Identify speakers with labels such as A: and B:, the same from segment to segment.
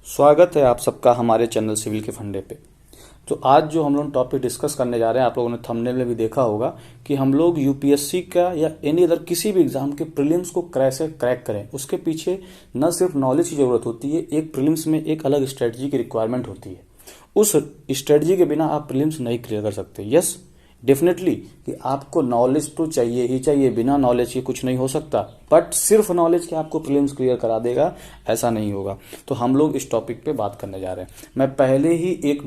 A: स्वागत है आप सबका हमारे चैनल सिविल के फंडे पे। तो आज जो हम लोग टॉपिक डिस्कस करने जा रहे हैं, आप लोगों ने थंबनेल में भी देखा होगा कि हम लोग यूपीएससी का या एनी अदर किसी भी एग्जाम के प्रीलिम्स को कैसे क्रैक करें। उसके पीछे न सिर्फ नॉलेज की जरूरत होती है, एक प्रीलिम्स में एक अलग स्ट्रेटजी की रिक्वायरमेंट होती है। उस स्ट्रेटजी के बिना आप प्रीलिम्स नहीं क्लियर कर सकते। यस, डेफिनेटली कि आपको नॉलेज तो चाहिए ही चाहिए, बिना नॉलेज के कुछ नहीं हो सकता। बट सिर्फ नॉलेज के आपको प्रीलिम्स क्लियर करा देगा, ऐसा नहीं होगा। तो हम लोग इस टॉपिक पे बात करने जा रहे हैं। मैं पहले ही एक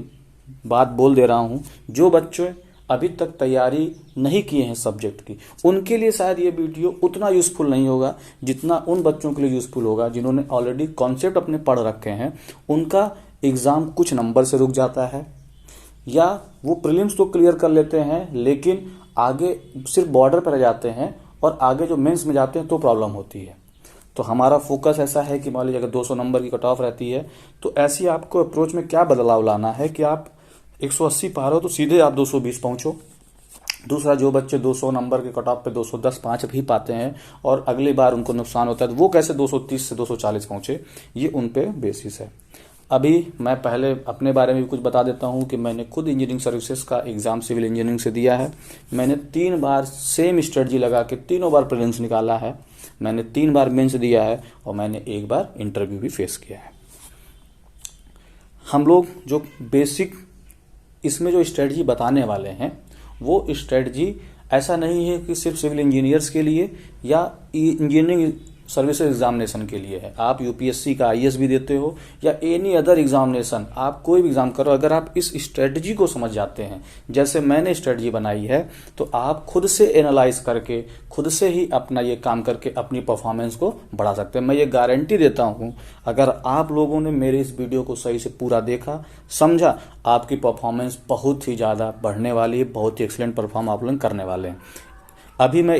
A: बात बोल दे रहा हूं, जो बच्चे अभी तक तैयारी नहीं किए हैं सब्जेक्ट की, उनके लिए शायद ये वीडियो उतना यूजफुल नहीं होगा जितना उन बच्चों के लिए यूजफुल होगा जिन्होंने ऑलरेडी कॉन्सेप्ट अपने पढ़ रखे हैं। उनका एग्जाम कुछ नंबर से रुक जाता है, या वो प्रीलिम्स तो क्लियर कर लेते हैं लेकिन आगे सिर्फ बॉर्डर पर रह जाते हैं, और आगे जो मेंस में जाते हैं तो प्रॉब्लम होती है। तो हमारा फोकस ऐसा है कि मान लीजिए अगर 200 नंबर की कट ऑफ रहती है, तो ऐसी आपको अप्रोच में क्या बदलाव लाना है कि आप 180 पा रहे हो तो सीधे आप 220 पहुंचो। दूसरा, जो बच्चे 200 नंबर के कट ऑफ पे 210 5 भी पाते हैं और अगली बार उनको नुकसान होता है, तो वो कैसे 230 से 240 पहुंचे, ये उन पे बेसिस है। अभी मैं पहले अपने बारे में भी कुछ बता देता हूं कि मैंने खुद इंजीनियरिंग सर्विसेज का एग्जाम सिविल इंजीनियरिंग से दिया है। मैंने 3 बार सेम स्ट्रेटजी लगा के तीनों बार प्रीलिम्स निकाला है। मैंने 3 बार मेंस दिया है और मैंने 1 बार इंटरव्यू भी फेस किया है। हम लोग जो बेसिक इसमें जो स्ट्रेटजी बताने वाले हैं, वो स्ट्रेटजी ऐसा नहीं है कि सिर्फ सिविल इंजीनियर्स के लिए या इंजीनियरिंग सर्विसेज एग्जामिनेशन के लिए है। आप यूपीएससी का आईएएस भी देते हो या एनी अदर एग्जामिनेशन, आप कोई भी एग्जाम करो, अगर आप इस स्ट्रेटजी को समझ जाते हैं जैसे मैंने स्ट्रेटजी बनाई है, तो आप खुद से एनालाइज करके खुद से ही अपना ये काम करके अपनी परफॉर्मेंस को बढ़ा सकते हैं। मैं ये गारंटी देता हूं, अगर आप लोगों ने मेरे इस वीडियो को सही से पूरा देखा, समझा, आपकी परफॉर्मेंस बहुत ही ज्यादा बढ़ने वाली है, बहुत ही एक्सीलेंट परफॉर्म आप लोग करने वाले हैं। अभी मैं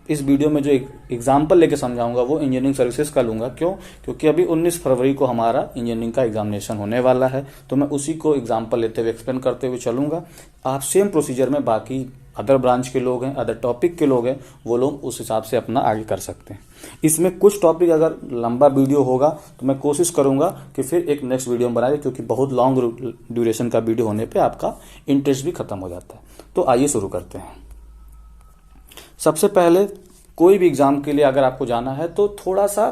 A: इस वीडियो में जो एक एग्जाम्पल लेके समझाऊंगा वो इंजीनियरिंग सर्विसेज का लूंगा। क्यों? क्योंकि अभी 19 फरवरी को हमारा इंजीनियरिंग का एग्जामिनेशन होने वाला है, तो मैं उसी को एग्जाम्पल लेते हुए एक्सप्लेन करते हुए चलूंगा। आप सेम प्रोसीजर में बाकी अदर ब्रांच के लोग हैं, अदर टॉपिक के लोग हैं, वो लोग उस हिसाब से अपना आगे कर सकते हैं। इसमें कुछ टॉपिक अगर लंबा वीडियो होगा तो मैं कोशिश करूंगा कि फिर एक नेक्स्ट वीडियो में बनाए, क्योंकि बहुत लॉन्ग ड्यूरेशन का वीडियो होने पर आपका इंटरेस्ट भी खत्म हो जाता है। तो आइए शुरू करते हैं। सबसे पहले कोई भी एग्जाम के लिए अगर आपको जाना है तो थोड़ा सा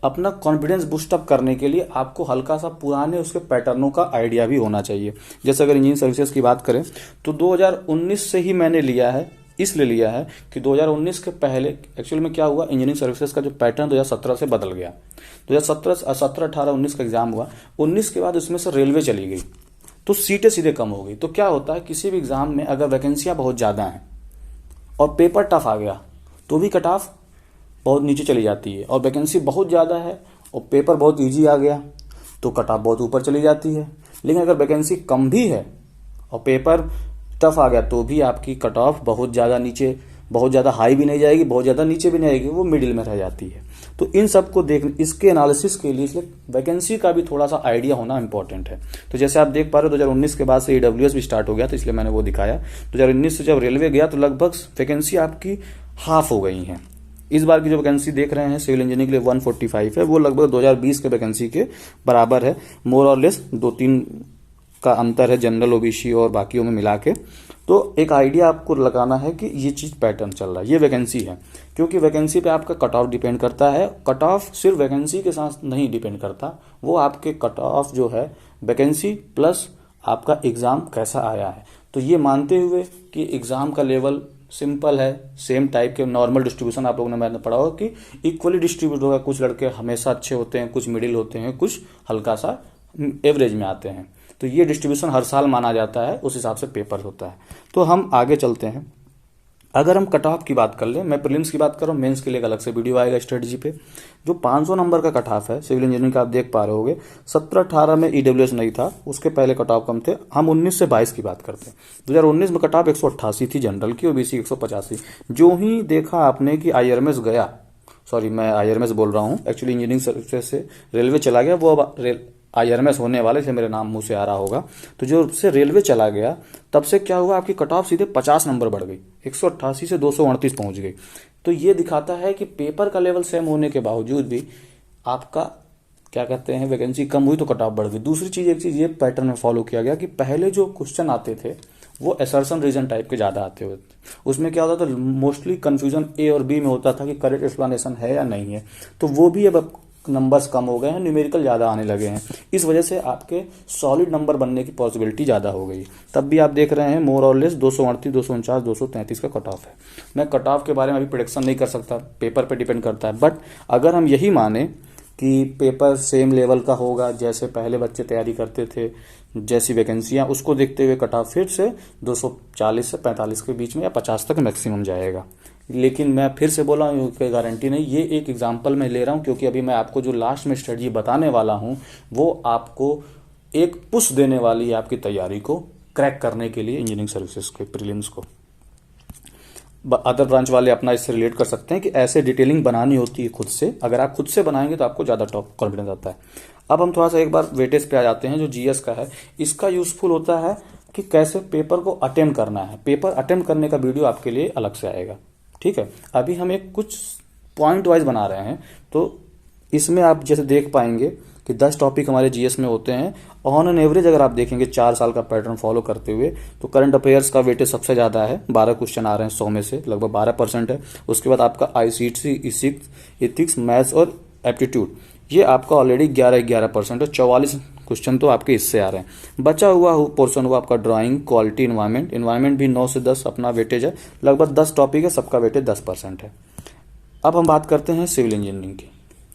A: अपना कॉन्फिडेंस बूस्ट अप करने के लिए आपको हल्का सा पुराने उसके पैटर्नों का आइडिया भी होना चाहिए। जैसे अगर इंजीनियरिंग सर्विसेज की बात करें तो 2019 से ही मैंने लिया है, इसलिए लिया है कि 2019 के पहले एक्चुअल में क्या हुआ, इंजीनियरिंग सर्विसेज का जो पैटर्न 2017 से बदल गया। 2017, 18, 19 का एग्जाम हुआ। 19 के बाद उसमें से रेलवे चली गई, तो सीटें सीधे कम हो गई। तो क्या होता है, किसी भी एग्जाम में अगर वैकेंसियां बहुत ज्यादा हैं और पेपर टफ आ गया तो भी कट ऑफ बहुत नीचे चली जाती है, और वैकेंसी बहुत ज़्यादा है और पेपर बहुत इजी आ गया तो कट ऑफ बहुत ऊपर चली जाती है। लेकिन अगर वैकेंसी कम भी है और पेपर टफ आ गया तो भी आपकी कट ऑफ बहुत ज़्यादा नीचे, बहुत ज़्यादा हाई भी नहीं जाएगी, बहुत ज़्यादा नीचे भी नहीं आएगी, वो मिडिल में रह जाती है। तो इन सब को इसके एनालिसिस के लिए इसलिए वैकेंसी का भी थोड़ा सा आइडिया होना इंपॉर्टेंट है। तो जैसे आप देख पा रहे हो 2019 के बाद से ईडब्ल्यूएस भी स्टार्ट हो गया, तो इसलिए मैंने वो दिखाया। 2019 से जब रेलवे गया तो लगभग वैकेंसी आपकी हाफ हो गई है। इस बार की जो वैकेंसी देख रहे हैं सिविल इंजीनियरिंग के लिए 145 है, वो लगभग 2020 के वैकेंसी के बराबर है। मोर और लेस 2-3 का अंतर है जनरल, ओबीसी और बाकियों में मिला के। तो एक आइडिया आपको लगाना है कि ये चीज पैटर्न चल रहा है, ये वैकेंसी है। क्योंकि वैकेंसी पे आपका कट ऑफ डिपेंड करता है। कट ऑफ सिर्फ वैकेंसी के साथ नहीं डिपेंड करता, वो आपके कट ऑफ जो है वैकेंसी प्लस आपका एग्जाम कैसा आया है। तो ये मानते हुए कि एग्जाम का लेवल सिंपल है, सेम टाइप के नॉर्मल डिस्ट्रीब्यूशन आप लोगों ने मैंने पढ़ा होगा कि इक्वली डिस्ट्रीब्यूट होगा। कुछ लड़के हमेशा अच्छे होते हैं, कुछ मिडिल होते हैं, कुछ हल्का सा एवरेज में आते हैं। तो ये डिस्ट्रीब्यूशन हर साल माना जाता है, उस हिसाब से पेपर होता है। तो हम आगे चलते हैं। अगर हम कट ऑफ की बात कर लें, मैं प्रीलिम्स की बात कर रहा हूँ, मेंस के लिए एक अलग से वीडियो आएगा स्ट्रेटजी पे। जो 500 नंबर का कट ऑफ है सिविल इंजीनियरिंग का, आप देख पा रहे होगे 17-18 में ईडब्ल्यूएस नहीं था, उसके पहले कट ऑफ कम थे। हम 19 से 22 की बात करते हैं। 2019 में कट ऑफ 188 थी जनरल की, ओबीसी 185। जो ही देखा आपने कि आईआरएमएस गया, सॉरी मैं आईआरएमएस बोल रहा हूँ, एक्चुअली इंजीनियरिंग सर्विसेज से रेलवे चला गया, वो अब आईआरएमएस होने वाले से मेरे नाम मुंह से आ रहा होगा। तो जो से रेलवे चला गया तब से क्या हुआ, आपकी कट ऑफ सीधे 50 नंबर बढ़ गई, 188 से 238 पहुंच गई। तो ये दिखाता है कि पेपर का लेवल सेम होने के बावजूद भी आपका क्या कहते हैं, वैकेंसी कम हुई तो कट ऑफ बढ़ गई। दूसरी चीज, एक चीज ये पैटर्न में फॉलो किया गया कि पहले जो क्वेश्चन आते थे वो असर्शन रीजन टाइप के ज्यादा आते हुए, उसमें क्या होता था, मोस्टली कंफ्यूजन ए और बी में होता था कि करेक्ट एक्सप्लेनेशन है या नहीं है। तो वो भी अब नंबर्स कम हो गए हैं, न्यूमेरिकल ज़्यादा आने लगे हैं, इस वजह से आपके सॉलिड नंबर बनने की पॉसिबिलिटी ज़्यादा हो गई। तब भी आप देख रहे हैं मोर और लेस 238, 249, 233 का कट ऑफ है। मैं कट ऑफ के बारे में अभी प्रेडिक्शन नहीं कर सकता, पेपर पे डिपेंड करता है, बट अगर हम यही माने कि पेपर सेम लेवल का होगा जैसे पहले बच्चे तैयारी करते थे, जैसी वैकेंसियाँ, उसको देखते हुए कट ऑफ फिर से 240 से 45 के बीच में या 50 तक मैक्सिमम जाएगा। लेकिन मैं फिर से बोला हूँ, कोई गारंटी नहीं, ये एक एग्जांपल मैं ले रहा हूँ क्योंकि अभी मैं आपको जो लास्ट में स्ट्रेटजी बताने वाला हूँ वो आपको एक पुश देने वाली है आपकी तैयारी को क्रैक करने के लिए इंजीनियरिंग सर्विसेज के प्रीलिम्स को। अदर ब्रांच वाले अपना इससे रिलेट कर सकते हैं कि ऐसे डिटेलिंग बनानी होती है खुद से, अगर आप खुद से बनाएंगे तो आपको ज़्यादा टॉप कॉन्फिडेंस आता है। अब हम थोड़ा सा एक बार वेटेज पे आ जाते हैं, जो जीएस का है, इसका यूजफुल होता है कि कैसे पेपर को अटेम्प्ट करना है। पेपर अटेम्प्ट करने का वीडियो आपके लिए अलग से आएगा, ठीक है। अभी हम एक कुछ पॉइंट वाइज बना रहे हैं, तो इसमें आप जैसे देख पाएंगे कि 10 टॉपिक हमारे जीएस में होते हैं। ऑन एन एवरेज अगर आप देखेंगे 4 साल का पैटर्न फॉलो करते हुए, तो करंट अफेयर्स का वेटेज सबसे ज़्यादा है, 12 क्वेश्चन आ रहे हैं 100 में से, लगभग 12% है। उसके बाद आपका आईसीटी, इथिक्स, मैथ्स और एप्टीट्यूड, ये आपका ऑलरेडी 11% है, 44 क्वेश्चन तो आपके इससे आ रहे हैं। बचा हुआ पोर्शन हुआ आपका ड्राइंग, क्वालिटी, इन्वायरमेंट भी 9 से 10 अपना वेटेज है, लगभग 10 टॉपिक है, सबका वेटेज 10% है। अब हम बात करते हैं सिविल इंजीनियरिंग की।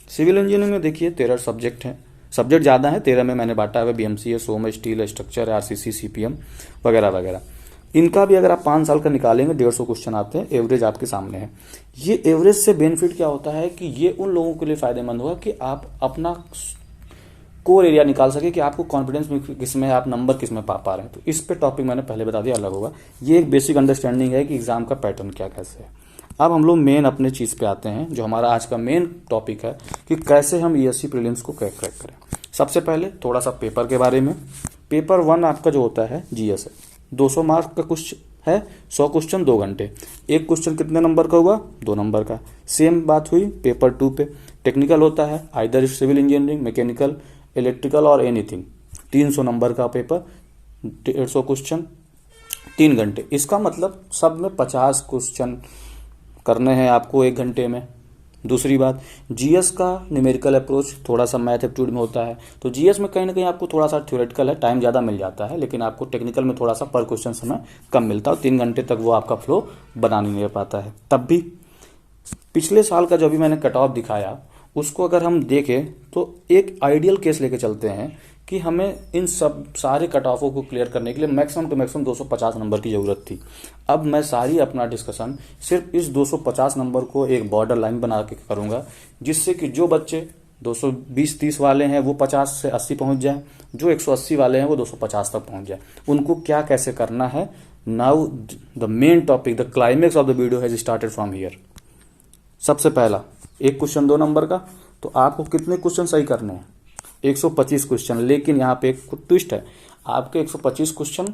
A: सिविल इंजीनियरिंग में देखिए 13 सब्जेक्ट हैं, सब्जेक्ट ज़्यादा है, 13 में मैंने बांटा है, बीएमसी है, सोम, स्टील, स्ट्रक्चर, आरसीसी, सीपीएम वगैरह वगैरह। इनका भी अगर आप 5 साल का निकालेंगे 150 क्वेश्चन आते हैं, एवरेज आपके सामने है। ये एवरेज से बेनिफिट क्या होता है कि ये उन लोगों के लिए फायदेमंद होगा कि आप अपना कोर एरिया निकाल सके, कि आपको कॉन्फिडेंस किसमें है, आप नंबर किसमें पा रहे हैं। तो इस पे टॉपिक मैंने पहले बता दिया, अलग होगा। ये एक बेसिक अंडरस्टैंडिंग है कि एग्जाम का पैटर्न क्या कैसे है। अब हम लोग मेन अपने चीज़ पे आते हैं, जो हमारा आज का मेन टॉपिक है कि कैसे हम ईएससी प्रीलिम्स को क्रैक करें। सबसे पहले थोड़ा सा पेपर के बारे में। पेपर 1 आपका जो होता है जीएस है, 200 मार्क का कुछ है, 100 क्वेश्चन 2 घंटे। एक क्वेश्चन कितने नंबर का हुआ, 2 नंबर का। सेम बात हुई पेपर 2 पे। टेक्निकल होता है, either civil engineering, mechanical, electrical और एनीथिंग। 300 नंबर का पेपर, 150 क्वेश्चन, 3 घंटे। इसका मतलब सब में 50 क्वेश्चन करने हैं आपको 1 घंटे में। दूसरी बात, जीएस का न्यूमेरिकल अप्रोच थोड़ा सा मैथ एप्टीट्यूड में होता है, तो जीएस में कहीं ना कहीं आपको थोड़ा सा थ्योरेटिकल है, टाइम ज़्यादा मिल जाता है, लेकिन आपको टेक्निकल में थोड़ा सा पर क्वेश्चन समय कम मिलता है, 3 घंटे तक वो आपका फ्लो बना नहीं पाता है। तब भी पिछले साल का जो भी मैंने कट ऑफ दिखाया, उसको अगर हम देखें तो एक आइडियल केस लेके चलते हैं कि हमें इन सब सारे कट ऑफों को क्लियर करने के लिए मैक्सिमम टू मैक्सिमम 250 नंबर की ज़रूरत थी। अब मैं सारी अपना डिस्कशन सिर्फ इस 250 नंबर को एक बॉर्डर लाइन बना के करूँगा, जिससे कि जो बच्चे 220-30 वाले हैं वो 50 से 80 पहुँच जाए, जो 180 वाले हैं वो 250 तक पहुँच जाए। उनको क्या कैसे करना है, now the main topic, the climax of the video has started from here. सबसे पहला, एक क्वेश्चन 2 नंबर का, तो आपको कितने क्वेश्चन सही करने हैं, 125 क्वेश्चन। लेकिन यहाँ पे एक ट्विस्ट है, आपके 125 क्वेश्चन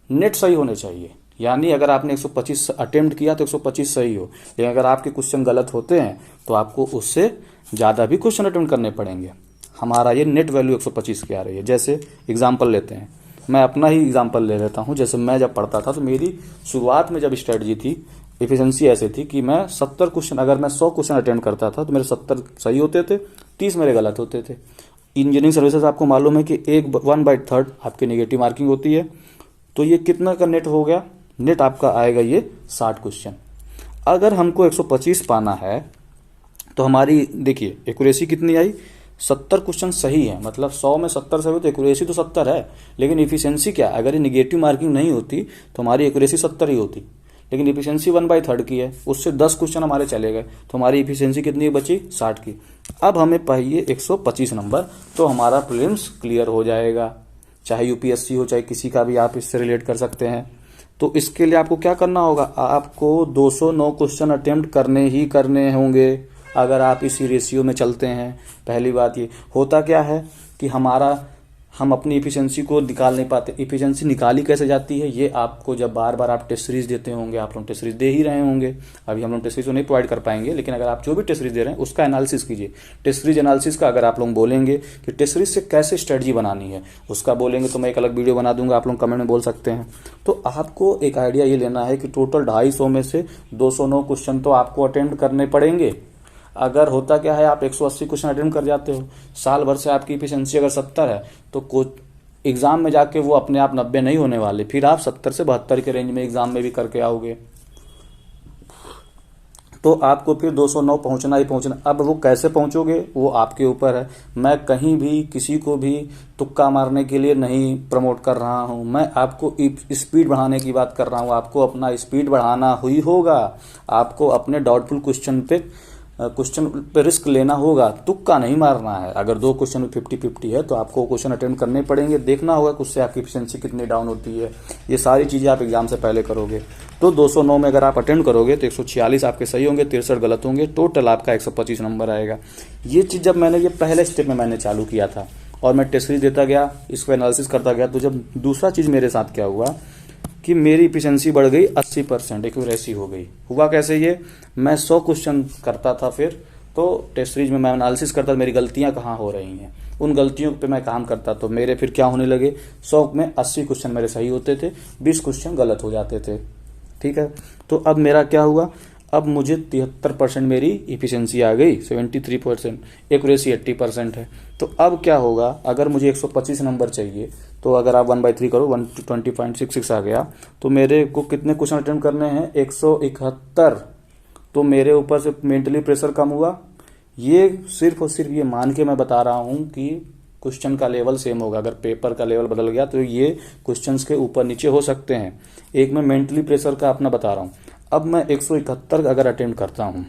A: नेट सही होने चाहिए, यानी अगर आपने 125 अटेम्प्ट किया तो 125 सही हो। लेकिन अगर आपके क्वेश्चन गलत होते हैं तो आपको उससे ज़्यादा भी क्वेश्चन अटेम्प्ट करने पड़ेंगे। हमारा ये नेट वैल्यू 125 की आ रही है। जैसे एग्जाम्पल लेते हैं, मैं अपना ही एग्जाम्पल ले लेता हूँ। जैसे मैं जब पढ़ता था तो मेरी शुरुआत में जब स्ट्रेटजी थी, एफिशिएंसी ऐसे थी कि मैं 70 क्वेश्चन, अगर मैं 100 क्वेश्चन अटेम्प्ट करता था तो मेरे 70 सही होते थे, 30 मेरे गलत होते थे। इंजीनियरिंग सर्विसेज आपको मालूम है कि 1/3 आपकी नेगेटिव मार्किंग होती है, तो ये कितना का नेट हो गया, नेट आपका आएगा ये 60 क्वेश्चन। अगर हमको 125 पाना है तो हमारी देखिए एक्यूरेसी कितनी आई, 70 क्वेश्चन सही है, मतलब 100 में 70 सही हो तो एक्यूरेसी तो 70 है। लेकिन एफिशिएंसी क्या, अगर ये नेगेटिव मार्किंग नहीं होती तो हमारी एक्यूरेसी 70 ही होती, लेकिन एफिशिएंसी 1/3 की है, उससे 10 क्वेश्चन हमारे चले गए, तो हमारी एफिशिएंसी कितनी बची, 60 की। अब हमें चाहिए 125 नंबर, तो हमारा प्रीलिम्स क्लियर हो जाएगा। चाहे यूपीएससी हो, चाहे किसी का भी आप इससे रिलेट कर सकते हैं। तो इसके लिए आपको क्या करना होगा, आपको 209 क्वेश्चन अटेम्प्ट करने ही करने होंगे अगर आप इसी रेशियो में चलते हैं। पहली बात ये होता क्या है कि हम अपनी इफिशियंसी को निकाल नहीं पाते। इफिशियंसी निकाली कैसे जाती है, ये आपको जब बार बार आप टेस्ट सीरीज देते होंगे, आप लोग टेस्ट सीरीज दे ही रहे होंगे, अभी हम लोग टेस्ट सीरीज तो नहीं प्रोवाइड कर पाएंगे, लेकिन अगर आप जो भी टेस्ट सीरीज दे रहे हैं उसका एनालिसिस कीजिए। टेस्ट सीरीज एनालिसिस का अगर आप लोग बोलेंगे कि टेस्ट सीरीज से कैसे स्ट्रेटजी बनानी है, उसका बोलेंगे तो मैं एक अलग वीडियो बना दूंगा, आप लोग कमेंट में बोल सकते हैं। तो आपको एक आइडिया ये लेना है कि टोटल 250 में से 209 क्वेश्चन तो आपको अटेम्प्ट करने पड़ेंगे। अगर होता क्या है, आप 180 क्वेश्चन अटेम्प्ट कर जाते हो, साल भर से आपकी इफिशियंसी अगर 70 है, तो एग्जाम में जाके वो अपने आप 90 नहीं होने वाले, फिर आप 70 से 72 के रेंज में एग्जाम में भी करके आओगे, तो आपको फिर 209 पहुंचना ही पहुंचना। अब वो कैसे पहुंचोगे वो आपके ऊपर है। मैं कहीं भी किसी को भी तुक्का मारने के लिए नहीं प्रमोट कर रहा हूं, मैं आपको स्पीड बढ़ाने की बात कर रहा हूं। आपको अपना स्पीड बढ़ाना ही होगा, आपको अपने डाउटफुल क्वेश्चन पे रिस्क लेना होगा, तुक्का नहीं मारना है। अगर 2 क्वेश्चन में 50-50 है तो आपको क्वेश्चन अटेम्प्ट करने पड़ेंगे, देखना होगा कि उससे आपकी एफिशिएंसी कितनी डाउन होती है। ये सारी चीज़ें आप एग्जाम से पहले करोगे। तो 209 में अगर आप अटेम्प्ट करोगे तो 146 आपके सही होंगे, 63 गलत होंगे, टोटल आपका 125 नंबर आएगा। ये चीज़ जब मैंने ये पहले स्टेप में मैंने चालू किया था और मैं टेस्ट सीरीज देता गया, इसको एनालिसिस करता गया, तो जब दूसरा चीज़ मेरे साथ क्या हुआ कि मेरी इफिशिएंसी बढ़ गई, 80% एक्यूरेसी हो गई। हुआ कैसे ये, मैं 100 क्वेश्चन करता था, फिर तो टेस्ट सीरीज में मैं एनालिसिस करता, मेरी गलतियां कहाँ हो रही हैं, उन गलतियों पे मैं काम करता, तो मेरे फिर क्या होने लगे, 100 में 80 क्वेश्चन मेरे सही होते थे, 20 क्वेश्चन गलत हो जाते थे। ठीक है, तो अब मेरा क्या हुआ, अब मुझे 73% मेरी इफिशिएंसी आ गई, 73%, एक्यूरेसी 80% है। तो अब क्या होगा, अगर मुझे 125 नंबर चाहिए, तो अगर आप 1/3 करो, 120.66 आ गया, तो मेरे को कितने क्वेश्चन अटेम्प्ट करने हैं, 171। तो मेरे ऊपर से मेंटली प्रेशर कम हुआ। ये सिर्फ और सिर्फ ये मान के मैं बता रहा हूं कि क्वेश्चन का लेवल सेम होगा। अगर पेपर का लेवल बदल गया तो ये क्वेश्चंस के ऊपर नीचे हो सकते हैं। एक मैं मेंटली प्रेशर का अपना बता रहा हूं। अब मैं 171 अगर अटेम्प्ट करता हूं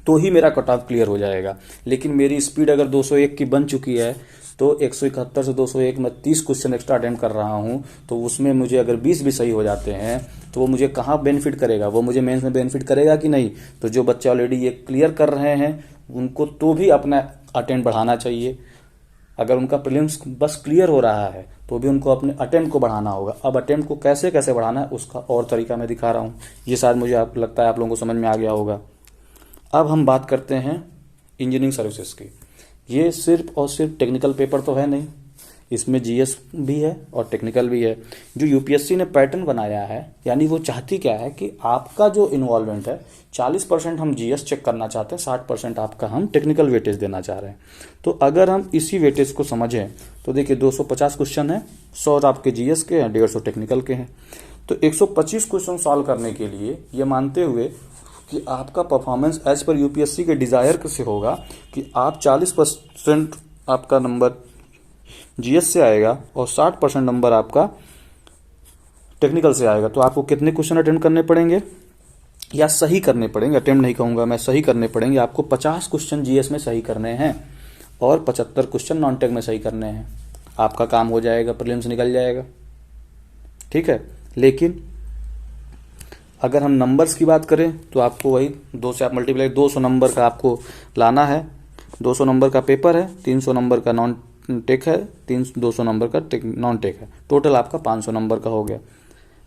A: तो ही मेरा कट ऑफ क्लियर हो जाएगा, लेकिन मेरी स्पीड अगर 201 की बन चुकी है, तो 171 से 201 में 30 क्वेश्चन एक्स्ट्रा अटेम्प्ट कर रहा हूं, तो उसमें मुझे अगर 20 भी सही हो जाते हैं तो वो मुझे कहाँ बेनिफिट करेगा, वो मुझे मेंस में बेनिफिट करेगा कि नहीं। तो जो बच्चे ऑलरेडी ये क्लियर कर रहे हैं उनको तो भी अपना अटेम्प्ट बढ़ाना चाहिए। अगर उनका प्रीलिम्स बस क्लियर हो रहा है तो भी उनको अपने अटेम्प्ट को बढ़ाना होगा। अब अटेम्प्ट को कैसे कैसे बढ़ाना है उसका और तरीका मैं दिखा रहा हूँ। ये शायद मुझे लगता है आप लोगों को समझ में आ गया होगा। अब हम बात करते हैं इंजीनियरिंग सर्विसेज की। ये सिर्फ और सिर्फ टेक्निकल पेपर तो है नहीं, इसमें जीएस भी है और टेक्निकल भी है। जो यूपीएससी ने पैटर्न बनाया है, यानी वो चाहती क्या है कि आपका जो इन्वॉल्वमेंट है 40% हम जीएस चेक करना चाहते हैं, 60% आपका हम टेक्निकल वेटेज देना चाह रहे हैं। तो अगर हम इसी वेटेज को समझें तो देखिए 250 क्वेश्चन है, 100 आपके जीएस के हैं, 150 टेक्निकल के हैं। तो 125 क्वेश्चन सॉल्व करने के लिए ये मानते हुए कि आपका परफॉर्मेंस एज पर यूपीएससी के डिजायर से होगा कि आप 40% आपका नंबर जीएस से आएगा और 60% नंबर आपका टेक्निकल से आएगा, तो आपको कितने क्वेश्चन अटेम्प्ट करने पड़ेंगे या सही करने पड़ेंगे, अटेम्प्ट नहीं कहूंगा मैं, सही करने पड़ेंगे। आपको 50 क्वेश्चन जीएस में सही करने हैं और 75 क्वेश्चन नॉन टेक में सही करने हैं। आपका काम हो जाएगा, प्रीलिम्स निकल जाएगा। ठीक है, लेकिन अगर हम नंबर्स की बात करें तो आपको वही 2 से आप मल्टीप्लाई 200 नंबर का आपको लाना है। 200 नंबर का पेपर है, 300 नंबर का नॉन टेक है, 200 नंबर का नॉन टेक है, टोटल आपका 500 नंबर का हो गया।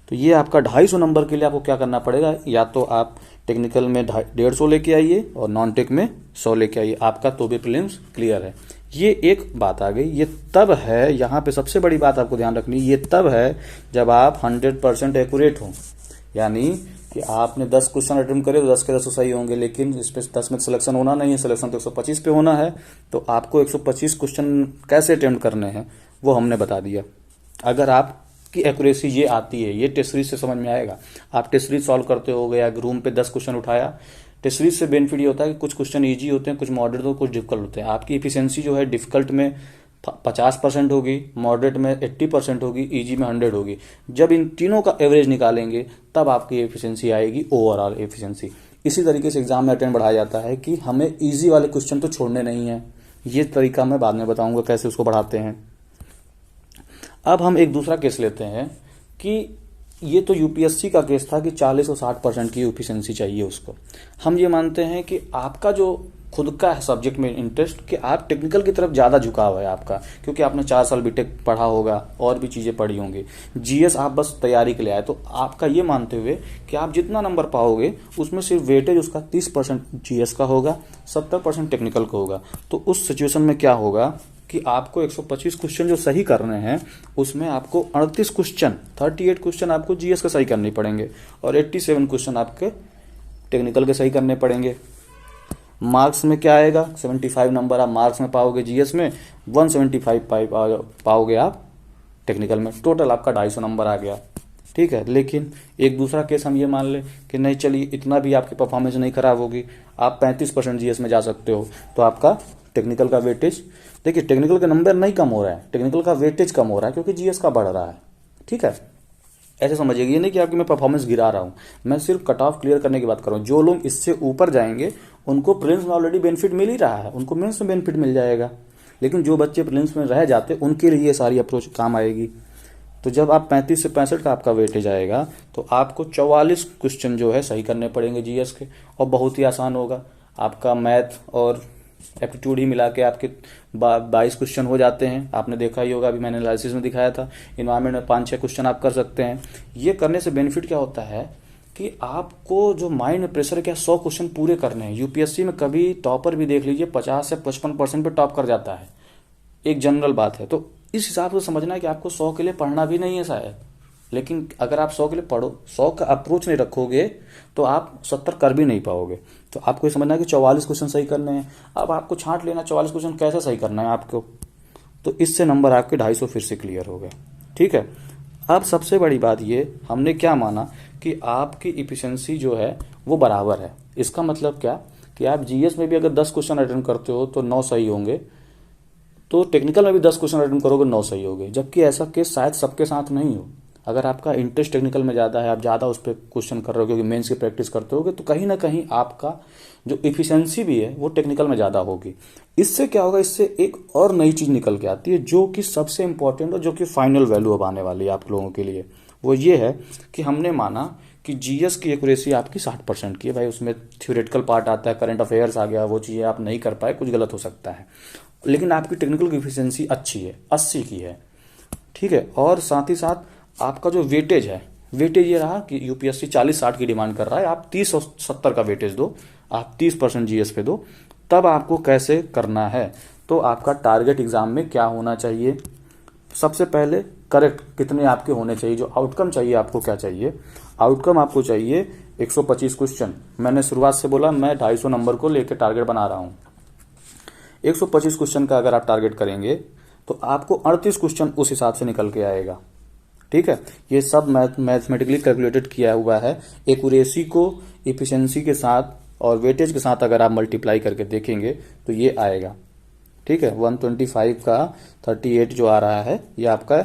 A: तो ये आपका 250 नंबर के लिए आपको क्या करना पड़ेगा, या तो आप टेक्निकल में 150 लेके आइए और नॉन टेक में 100 लेके आइए, आपका तो भी प्रीलिम्स क्लियर है। ये एक बात आ गई। ये तब है, यहाँ पे सबसे बड़ी बात आपको ध्यान रखनी, ये तब है जब आप 100% एक्यूरेट हो, यानी कि आपने 10 क्वेश्चन अटेम्प्ट करे तो 10 के 10 सही होंगे, लेकिन इस पे 10 में सिलेक्शन होना नहीं है, सिलेक्शन तो 125 पे होना है। तो आपको 125 क्वेश्चन कैसे अटेम्प्ट करने हैं वो हमने बता दिया। अगर आपकी एक्यूरेसी ये आती है, ये टेस्ट सीरीज से समझ में आएगा। आप टेस्ट सीरीज सॉल्व करते हो गया, रूम पे 10 क्वेश्चन उठाया, टेस्ट सीरीज से बेनिफिट ये होता है कि कुछ क्वेश्चन ईजी होते हैं, कुछ मॉडरेट हो, कुछ डिफिकल्ट होते हैं। आपकी इफिशियंसी जो है डिफिकल्ट में 50% होगी, मॉडरेट में 80% होगी, इजी में 100 होगी। जब इन तीनों का एवरेज निकालेंगे तब आपकी एफिशिएंसी आएगी, ओवरऑल एफिशिएंसी। इसी तरीके से एग्जाम में अटेम्प्ट बढ़ाया जाता है कि हमें इजी वाले क्वेश्चन तो छोड़ने नहीं है। ये तरीका मैं बाद में बताऊंगा कैसे उसको बढ़ाते हैं। अब हम एक दूसरा केस लेते हैं कि ये तो यूपीएससी का केस था कि 40 और 60% की एफिशिएंसी चाहिए उसको। हम ये मानते हैं कि आपका जो खुद का सब्जेक्ट में इंटरेस्ट कि आप टेक्निकल की तरफ ज़्यादा झुकाव है आपका, क्योंकि आपने 4 साल बीटेक पढ़ा होगा और भी चीज़ें पढ़ी होंगी। जीएस आप बस तैयारी के लिए आए, तो आपका ये मानते हुए कि आप जितना नंबर पाओगे उसमें सिर्फ वेटेज उसका 30% जीएस का होगा, 70% टेक्निकल का होगा। तो उस सिचुएशन में क्या होगा कि आपको 125 क्वेश्चन जो सही करने हैं उसमें आपको 38 क्वेश्चन आपको जीएस का सही करने पड़ेंगे और 87 क्वेश्चन आपके टेक्निकल के सही करने पड़ेंगे। मार्क्स में क्या आएगा, 75 नंबर आप मार्क्स में पाओगे जीएस में, 175 पाओगे आप टेक्निकल में। टोटल आपका 250 नंबर आ गया, ठीक है। लेकिन एक दूसरा केस हम ये मान ले कि नहीं चलिए इतना भी आपकी परफॉर्मेंस नहीं खराब होगी, आप 35% जीएस में जा सकते हो, तो आपका टेक्निकल का वेटेज, देखिए टेक्निकल का नंबर नहीं कम हो रहा है, टेक्निकल का वेटेज कम हो रहा है क्योंकि जीएस का बढ़ रहा है, ठीक है। ऐसे समझिएगा, ये नहीं कि आपकी मैं परफॉर्मेंस गिरा रहा हूँ, मैं सिर्फ कट ऑफ क्लियर करने की बात कर रहा हूँ। जो लोग इससे ऊपर जाएंगे उनको प्रीलिम्स में ऑलरेडी बेनिफिट मिल ही रहा है, उनको मेंस में बेनिफिट मिल जाएगा। लेकिन जो बच्चे प्रीलिम्स में रह जाते उनके लिए ये सारी अप्रोच काम आएगी। तो जब आप 35 से 65 का आपका वेटेज आएगा तो आपको 44 क्वेश्चन जो है सही करने पड़ेंगे जीएस के, और बहुत ही आसान होगा। आपका मैथ और एप्टीट्यूड ही मिला के आपके 22 क्वेश्चन हो जाते हैं, आपने देखा ही होगा, अभी मैंने एनालिसिस में दिखाया था। इन्वायरमेंट में 5-6 क्वेश्चन आप कर सकते हैं। ये करने से बेनिफिट क्या होता है कि आपको जो माइंड में प्रेशर क्या 100 क्वेश्चन पूरे करने हैं। यूपीएससी में कभी टॉपर भी देख लीजिए 50 से 55% पे टॉप कर जाता है, एक जनरल बात है। तो इस हिसाब से समझना है कि आपको 100 के लिए पढ़ना भी नहीं है शायद, लेकिन अगर आप 100 के लिए पढ़ो, 100 का अप्रोच नहीं रखोगे तो आप 70 कर भी नहीं पाओगे। तो आपको ये समझना है कि 44 क्वेश्चन सही करने हैं। अब आपको छांट लेना 44 क्वेश्चन कैसे सही करना है आपको, तो इससे नंबर आपके 250 फिर से क्लियर हो गए, ठीक है। अब सबसे बड़ी बात ये हमने क्या माना कि आपकी इफिशिएंसी जो है वो बराबर है। इसका मतलब क्या कि आप जीएस में भी अगर 10 क्वेश्चन अटेंड करते हो तो 9 सही होंगे, तो टेक्निकल में भी 10 क्वेश्चन अटेंड करोगे 9 सही होंगे। जबकि ऐसा केस शायद सबके साथ नहीं हो। अगर आपका इंटरेस्ट टेक्निकल में ज़्यादा है, आप ज़्यादा उस पर क्वेश्चन कर रहे हो क्योंकि मेंस की प्रैक्टिस करते होगे, तो कहीं ना कहीं आपका जो इफिशिएंसी भी है वो टेक्निकल में ज़्यादा होगी। इससे क्या होगा, इससे एक और नई चीज़ निकल के आती है जो कि सबसे इंपॉर्टेंट और जो कि फाइनल वैल्यू अब आने वाली है आप लोगों के लिए। वो ये है कि हमने माना कि जीएस की एक्यूरेसी आपकी 60% की है। भाई उसमें थ्योरेटिकल पार्ट आता है, करंट अफेयर्स आ गया, वो चीज़ें आप नहीं कर पाए, कुछ गलत हो सकता है। लेकिन आपकी टेक्निकल की इफिशिएंसी अच्छी है, 80 की है, ठीक है। और साथ ही साथ आपका जो वेटेज है, वेटेज ये रहा कि यूपीएससी 40-60 की डिमांड कर रहा है, आप 30 और 70 का वेटेज दो, आप 30% जीएस पे दो। तब आपको कैसे करना है, तो आपका टारगेट एग्जाम में क्या होना चाहिए। सबसे पहले करेक्ट कितने आपके होने चाहिए, जो आउटकम चाहिए आपको क्या चाहिए। आउटकम आपको चाहिए 125 क्वेश्चन। मैंने शुरुआत से बोला मैं 250 नंबर को लेकर टारगेट बना रहा हूँ। 125 क्वेश्चन का अगर आप टारगेट करेंगे तो आपको 38 क्वेश्चन उस हिसाब से निकल के आएगा, ठीक है। ये सब मैथमेटिकली कैलकुलेटेड किया हुआ है। एक्यूरेसी को इफिशिएंसी के साथ और वेटेज के साथ अगर आप मल्टीप्लाई करके देखेंगे तो ये आएगा, ठीक है। 125 का 38 जो आ रहा है ये आपका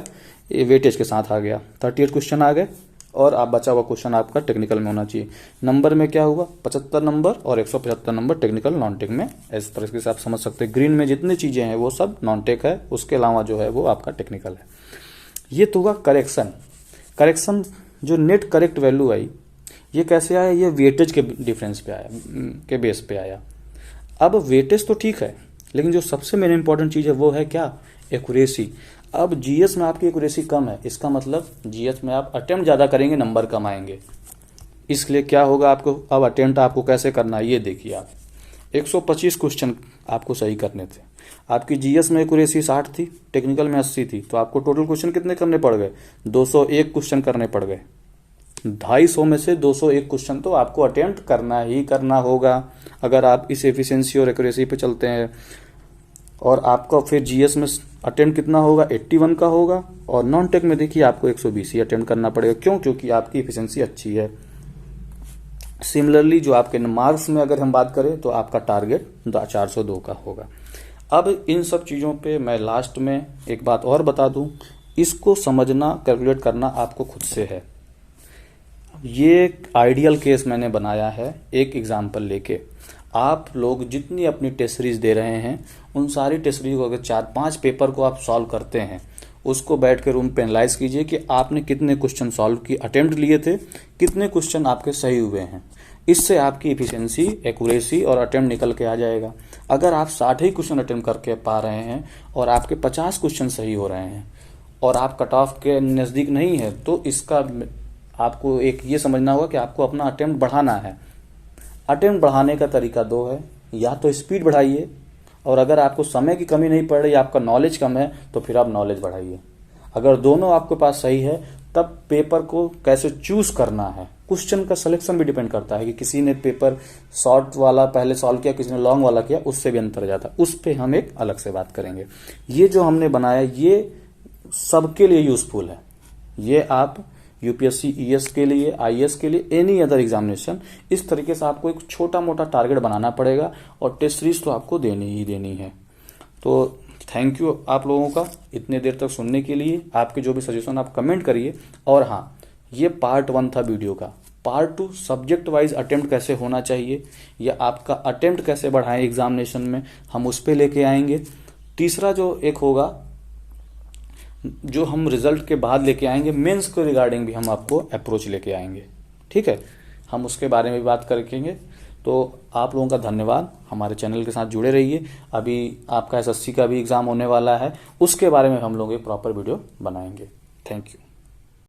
A: वेटेज के साथ आ गया, 38 क्वेश्चन आ गए। और आप बचा हुआ क्वेश्चन आपका टेक्निकल में होना चाहिए। नंबर में क्या हुआ, 75 नंबर और 175 नंबर टेक्निकल नॉन टेक में। इस तरह से आप समझ सकते हैं, ग्रीन में जितनी चीजें हैं वो सब नॉन टेक है, उसके अलावा जो है वो आपका टेक्निकल है। ये तो हुआ करेक्शन जो नेट करेक्ट वैल्यू आई, ये कैसे आया, ये वेटेज के डिफरेंस पे आया, के बेस पे आया। अब वेटेज तो ठीक है, लेकिन जो सबसे मेन इंपॉर्टेंट चीज है वो है क्या, एक्यूरेसी। अब जीएस में आपकी एक्यूरेसी कम है, इसका मतलब जीएस में आप अटेम्प्ट ज्यादा करेंगे, नंबर कम आएंगे। इसलिए क्या होगा आपको, अब अटेम्प्ट आपको कैसे करना है ये देखिए। आप 125 क्वेश्चन आपको सही करने थे, आपकी जीएस में एक्यूरेसी 60 थी, टेक्निकल में 80 थी, तो आपको टोटल क्वेश्चन कितने करने पड़ गए, 201 क्वेश्चन करने पड़ गए। 250 में से 201 क्वेश्चन तो आपको अटेम्प्ट करना ही करना होगा अगर आप इस एफिशिएंसी और एक्यूरेसी पे चलते हैं। और आपका फिर जीएस में अटेम्प्ट कितना होगा, 81 का होगा। और नॉन टेक में देखिए आपको 120 ही अटेम्प्ट करना पड़ेगा, क्यों, क्योंकि आपकी एफिशिएंसी अच्छी है। सिमिलरली जो आपके मार्क्स में अगर हम बात करें तो आपका टारगेट 402 का होगा। अब इन सब चीज़ों पे मैं लास्ट में एक बात और बता दूं, इसको समझना कैलकुलेट करना आपको खुद से है। ये आइडियल केस मैंने बनाया है एक एग्जाम्पल लेके। आप लोग जितनी अपनी टेस्ट सीरीज दे रहे हैं उन सारी टेस्ट सीरीज को अगर 4-5 पेपर को आप सॉल्व करते हैं, उसको बैठ के रूम पे एनालाइज कीजिए कि आपने कितने क्वेश्चन सॉल्व किए, अटेम्प्ट लिए थे, कितने क्वेश्चन आपके सही हुए हैं। इससे आपकी इफिशियंसी, एक्यूरेसी और अटेम्प्ट निकल के आ जाएगा। अगर आप 60 ही क्वेश्चन अटेम्प्ट करके पा रहे हैं और आपके 50 क्वेश्चन सही हो रहे हैं और आप कट ऑफ के नज़दीक नहीं है, तो इसका आपको एक ये समझना होगा कि आपको अपना अटेम्प्ट बढ़ाना है। अटेम्प्ट बढ़ाने का तरीका दो है, या तो स्पीड बढ़ाइए, और अगर आपको समय की कमी नहीं पड़ रही, आपका नॉलेज कम है, तो फिर आप नॉलेज बढ़ाइए। अगर दोनों आपके पास सही है, तब पेपर को कैसे चूज करना है, क्वेश्चन का सिलेक्शन भी डिपेंड करता है कि किसी ने पेपर शॉर्ट वाला पहले सॉल्व किया, किसी ने लॉन्ग वाला किया, उससे भी अंतर जाता है। उस पर हम एक अलग से बात करेंगे। ये जो हमने बनाया ये सबके लिए यूजफुल है। ये आप यूपीएससी ईएस के लिए, आईएएस के लिए, एनी अदर एग्जामिनेशन, इस तरीके से आपको एक छोटा मोटा टारगेट बनाना पड़ेगा और टेस्ट सीरीज तो आपको देनी ही देनी है। तो थैंक यू आप लोगों का इतने देर तक सुनने के लिए। आपके जो भी सजेशन आप कमेंट करिए। और हाँ, ये पार्ट 1 था वीडियो का। पार्ट 2 सब्जेक्ट वाइज अटेम्प्ट कैसे होना चाहिए या आपका अटेम्प्ट कैसे बढ़ाएं एग्जामिनेशन में, हम उस पर लेके आएंगे। तीसरा जो एक होगा, जो हम रिजल्ट के बाद लेके आएंगे, मेंस के रिगार्डिंग भी हम आपको अप्रोच लेके आएंगे। ठीक है, हम उसके बारे में भी बात करेंगे। तो आप लोगों का धन्यवाद, हमारे चैनल के साथ जुड़े रहिए। अभी आपका एसएससी का भी एग्जाम होने वाला है, उसके बारे में हम लोग एक प्रॉपर वीडियो बनाएंगे। Thank you.